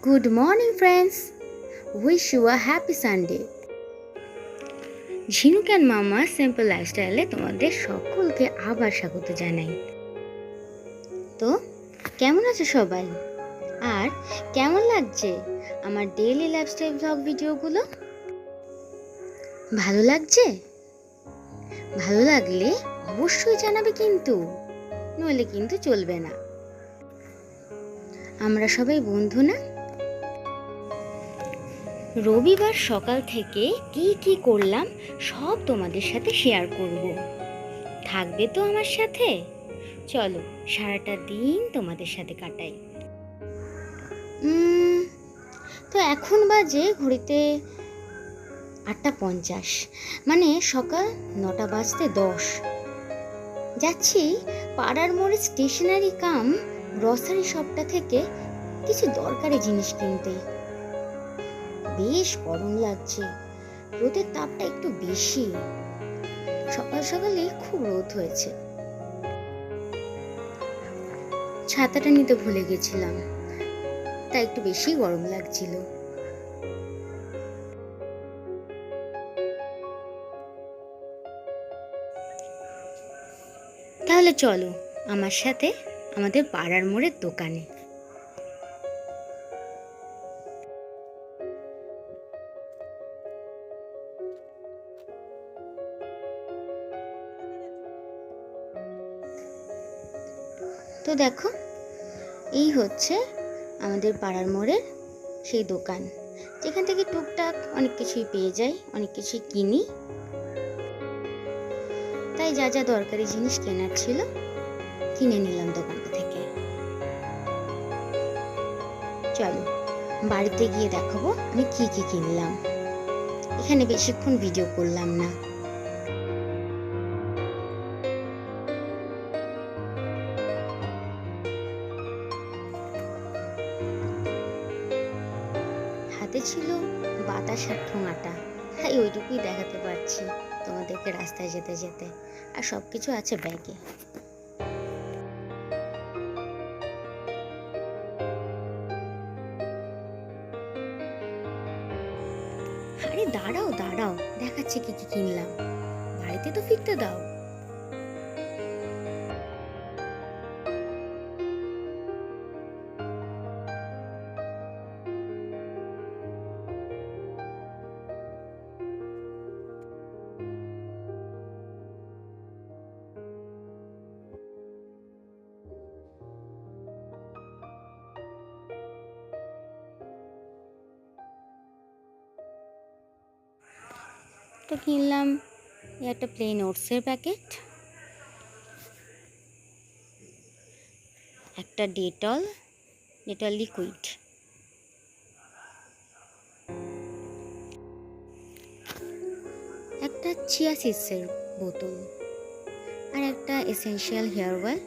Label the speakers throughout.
Speaker 1: Good morning, friends. Wish you a happy Sunday. ঝিনুক and মামা simple লাইফস্টাইলে তোমাদের সকলকে আবার স্বাগত জানাই। তো কেমন আছো সবাই? আর কেমন লাগছে আমার ডেইলি লাইফস্টাইল ব্লগ ভিডিওগুলো? ভালো লাগছে? ভালো লাগলে অবশ্যই জানাবে কিন্তু, নইলে কিন্তু চলবে না। আমরা সবাই বন্ধু না? রবিবার সকাল থেকে কি কি করলাম সব তোমাদের সাথে শেয়ার করব। থাকবে তো আমার সাথে? চলো সারাটা দিন তোমাদের সাথে কাটাই। তো এখন বাজে ঘড়িতে 8:50, মানে সকাল 9:10। যাচ্ছি পাড়ার মোড়ে স্টেশনারি কাম গ্রসারি শপটা থেকে কিছু দরকারি জিনিস কিনতে। বেশ গরম লাগছে, রোদের তাপটা একটু বেশি। সকাল সকালে খুব রোদ হয়েছে। ছাতাটা নিতে ভুলে গেছিলাম, তাই একটু বেশি গরম লাগছিল। তাহলে চলো আমার সাথে আমাদের পাড়ার মোড়ের দোকানে। তো দেখো, এই হচ্ছে আমাদের পাড়ার মোড়ের সেই দোকান, যেখান থেকে টুকটাক অনেক কিছুই পেয়ে যাই, অনেক কিছুই কিনি। তাই যা যা দরকারি জিনিস কেনার ছিল কিনে নিলাম দোকানটা থেকে। চলো বাড়িতে গিয়ে দেখাবো আমি কি কি কিনলাম। এখানে বেশিক্ষণ ভিডিও করলাম না। হাতে ছিল বাতাস আর ঠোঙাটা, তাই ওইটুকুই দেখাতে পারছি তোমাদেরকে রাস্তায় যেতে যেতে। আর সবকিছু আছে ব্যাগে। আরে দাঁড়াও দাঁড়াও, দেখাচ্ছি কি কি কিনলাম। বাড়িতে তো ফিরতে দাও। তো কিনলাম একটা প্লেন ওটসের প্যাকেট, একটা ডেটল লিকুইড, একটা চিয়া সিডসের বোতল, আর একটা এসেনশিয়াল হেয়ার অয়েল।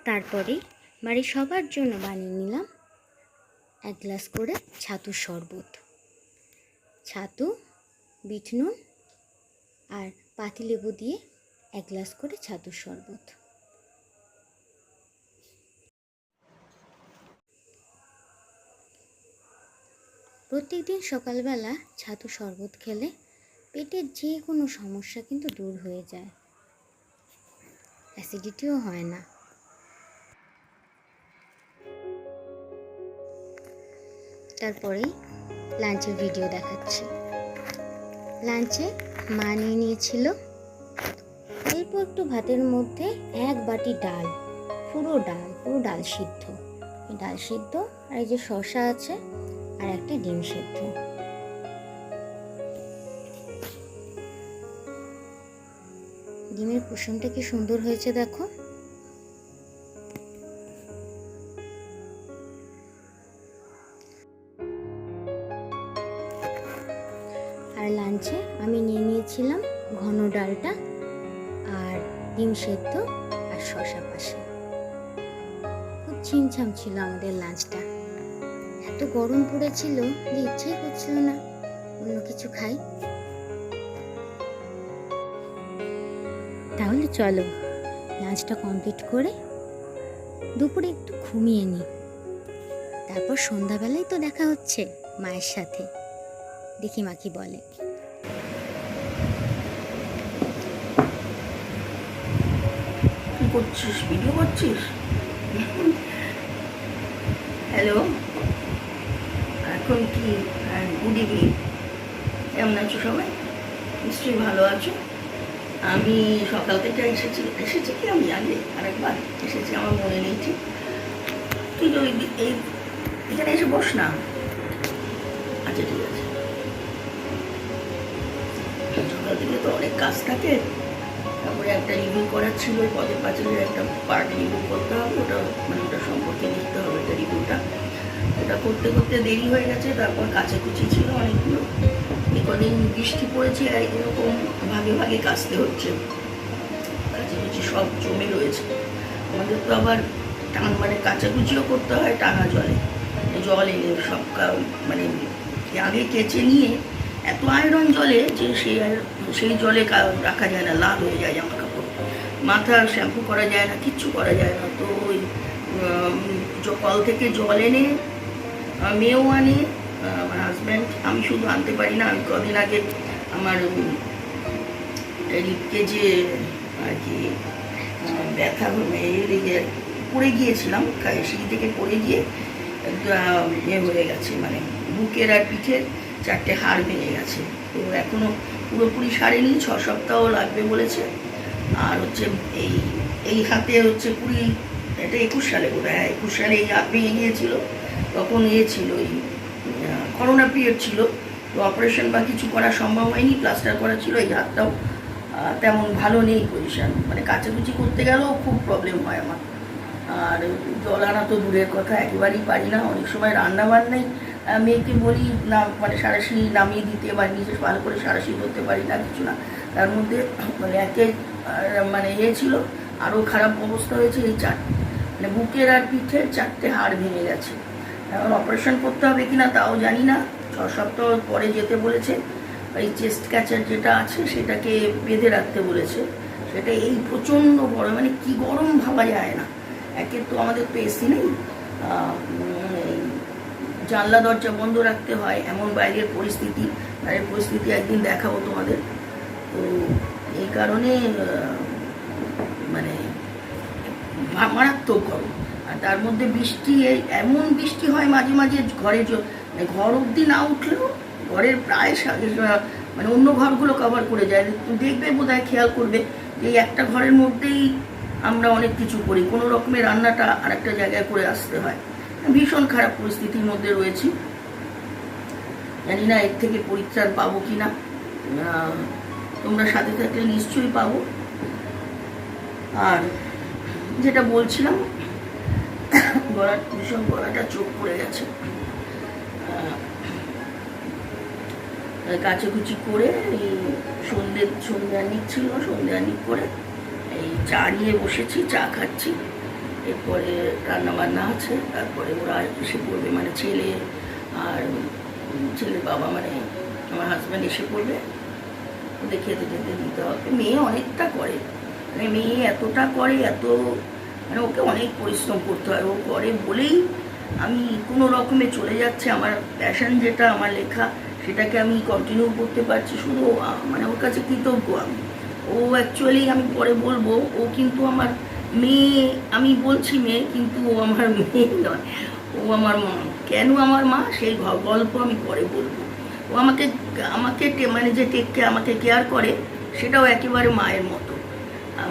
Speaker 1: তারপরে বাড়ির সবার জন্য বানিয়ে নিলাম 1 গ্লাস করে ছাতুর শরবত। ছাতু, বিট নুন আর পাতিলেবু দিয়ে 1 গ্লাস করে ছাতুর শরবত। প্রত্যেকদিন সকালবেলা ছাতু শরবত খেলে পেটের যে কোনো সমস্যা কিন্তু দূর হয়ে যায়, অ্যাসিডিটিও হয় না। তারপরে লাঞ্চের ভিডিও দেখাচ্ছি। লাঞ্চে মা নিয়ে নিয়েছিল অল্প একটু ভাতের মধ্যে 1 বাটি ডাল, পুরো ডাল সিদ্ধ। ডাল সিদ্ধ আর এই যে শসা আছে আর একটা ডিম সিদ্ধ। ডিমের কুসুমটা কি সুন্দর হয়েছে দেখো। আর লাঞ্চে আমি নিয়ে নিয়েছিলাম ঘন ডালটা আর ডিম সেদ্ধ আর শসা পাশে। খুব ছিমছাম ছিল আমাদের লাঞ্চটা। এত গরম পড়েছিল যে ইচ্ছেই করছিল না অন্য কিছু খাই। তাহলে চলো লাঞ্চটা কমপ্লিট করে দুপুরে একটু ঘুমিয়ে নিই, তারপর সন্ধ্যাবেলায় তো দেখা হচ্ছে মায়ের সাথে। দেখি মা কি বলে।
Speaker 2: কি করছিস? ভিডিও করছিস? হ্যালো, এখন কি? Good evening. কেমন আছো সবাই? নিশ্চয়ই ভালো আছো। আমি সকাল থেকে এসেছি কি আমি আগে আরেকবার এসেছি, আমার মনে নেই ঠিক। তুই তো এই এখানে এসে বস না। আচ্ছা ঠিক আছে। সকাল থেকে তো অনেক কাজ থাকে, তারপরে একটা রিভিউ করার ছিল, পদের পাঁচালের একটা পার্ট রিভিউ করতে হবে, ওটা সম্পর্কে লিখতে হবে একটা রিভিউটা। ওটা করতে করতে দেরি হয়ে গেছে। তারপর কাচাকুচি ছিল অনেকগুলো, কদিন বৃষ্টি পড়েছে, এরকম ভাগে ভাগে কাচতে হচ্ছে। কাচাকুচি সব জমে রয়েছে। আমাদের তো আবার মানে কাচাকুচিও করতে হয় টানা জলে, জল এনে সব মানে আগে কেচে নিয়ে এত আয়রন জলে যে সেই জলে রাখা যায় না, লাল হয়ে যায় জামা কাপড়, মাথা শ্যাম্পু করা যায় না, কিচ্ছু করা যায় না। তো ওই কল থেকে জল এনে মেয়েও আনে, আমার হাজব্যান্ড, আমি শুধু আনতে পারি না। আমি কদিন আগে আমার রিপকে যে আর কি ব্যথা লেগে পড়ে গিয়েছিলাম, সিঁড়ি থেকে পড়ে গিয়ে হয়ে গেছে, মানে বুকের আর পিঠের 4টে হাড় ভেঙে গেছে। তো এখনও পুরোপুরি সারেনি, 6 সপ্তাহ লাগবে বলেছে। আর হচ্ছে এই হাতে হচ্ছে এটা 21 সালে বোধ হয়, 21 সালে এই হাত ভেঙে গিয়েছিল। তখন ছিল এই করোনা পিরিয়ড ছিল, তো অপারেশন বা কিছু করা সম্ভব হয়নি, প্লাস্টার করা ছিল। এই হাতটাও তেমন ভালো নেই পজিশন, মানে কাচাকুচি করতে গেলেও খুব প্রবলেম হয় আমার। আর জল আনা তো দূরের কথা, একেবারেই পারি না। অনেক সময় রান্না বান্নাই মেয়েকে বলি না, মানে সাঁড়াশি নামিয়ে দিতে, বা নিজে ভালো করে সাঁড়াশি করতে পারি না, কিছু না। তার মধ্যে মানে মানে ছিল, আরও খারাপ অবস্থা হয়েছে। এই মানে বুকের আর পিঠের 4টে হাড় ভেঙে গেছে। এখন অপারেশন করতে হবে কিনা তাও জানি না, 6 সপ্তাহ পরে যেতে বলেছে। এই চেস্ট ক্যাচার যেটা আছে সেটাকে বেঁধে রাখতে বলেছে। সেটা এই প্রচণ্ড গরম, মানে কি গরম ভাবা যায় না। একে তো আমাদের তো এসি নেই, জানলা দরজা বন্ধ রাখতে হয়, এমন বাইরের পরিস্থিতি একদিন দেখাবো তোমাদের। তো এই কারণে মানে মারাত্মক গরম। আর তার মধ্যে বৃষ্টি, এমন বৃষ্টি হয় মাঝে মাঝে ঘর অবধি না উঠলেও ঘরের প্রায় মানে অন্য ঘরগুলো কভার করে যায়। দেখবে বোধহয় খেয়াল করবে যে একটা ঘরের মধ্যেই আমরা অনেক কিছু করি, কোনো রকমের রান্নাটা আর একটা জায়গায় করে আসতে হয়। ভীষণ খারাপ পরিস্থিতির মধ্যে রয়েছি। জানি না এর থেকে পরিত্রাণ পাবো কি না, তোমরা সাথে থাকলে নিশ্চয়ই পাবো। আর যেটা বলছিলাম, ভীষণ গলাটা চোখ পড়ে গেছে। কাচাকুচি করে এই সন্ধ্যানিক ছিল, সন্ধ্যানিক করে এই চা নিয়ে বসেছি, চা খাচ্ছি। এরপরে রান্নাবান্না আছে, তারপরে ওরা এসে পড়বে, মানে ছেলে আর ছেলের বাবা, মানে আমার হাজব্যান্ড এসে পড়বে, ওদের খেতে দিতে হবে। মেয়ে অনেকটা করে, মানে মেয়ে এতটা করে, মানে ওকে অনেক পরিশ্রম করতে হয়। ও করে বলেই আমি কোনো রকমে চলে যাচ্ছে। আমার প্যাশন যেটা, আমার লেখা, সেটাকে আমি কন্টিনিউ করতে পারছি, শুধু মানে ওর কাছে কৃতজ্ঞ আমি। ও অ্যাকচুয়ালি, আমি পরে বলবো, ও কিন্তু আমার মেয়ে। আমি বলছি মেয়ে, কিন্তু ও আমার মেয়ে নয়, ও আমার মা। কেন আমার মা, সেই গল্প আমি পরে বলবো। ও আমাকে মানে যে আমাকে কেয়ার করে, সেটাও একেবারে মায়ের মতো,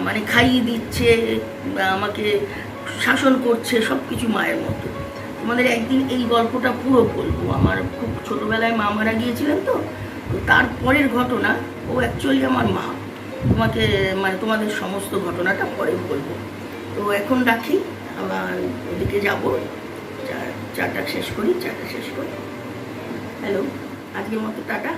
Speaker 2: মানে খাইয়ে দিচ্ছে, আমাকে শাসন করছে, সব কিছু মায়ের মতো। তোমাদের একদিন এই গল্পটা পুরো বলবো। আমার খুব ছোটোবেলায় মা মারা গিয়েছিলেন, তো তারপরের ঘটনা। ও অ্যাকচুয়ালি আমার মা। মানে তোমাদের সমস্ত ঘটনাটা পরে বলবো। তো এখন রাখি, আবার ওদিকে যাবো, চাটা শেষ করি। হ্যালো, আজকের মতো টাটা।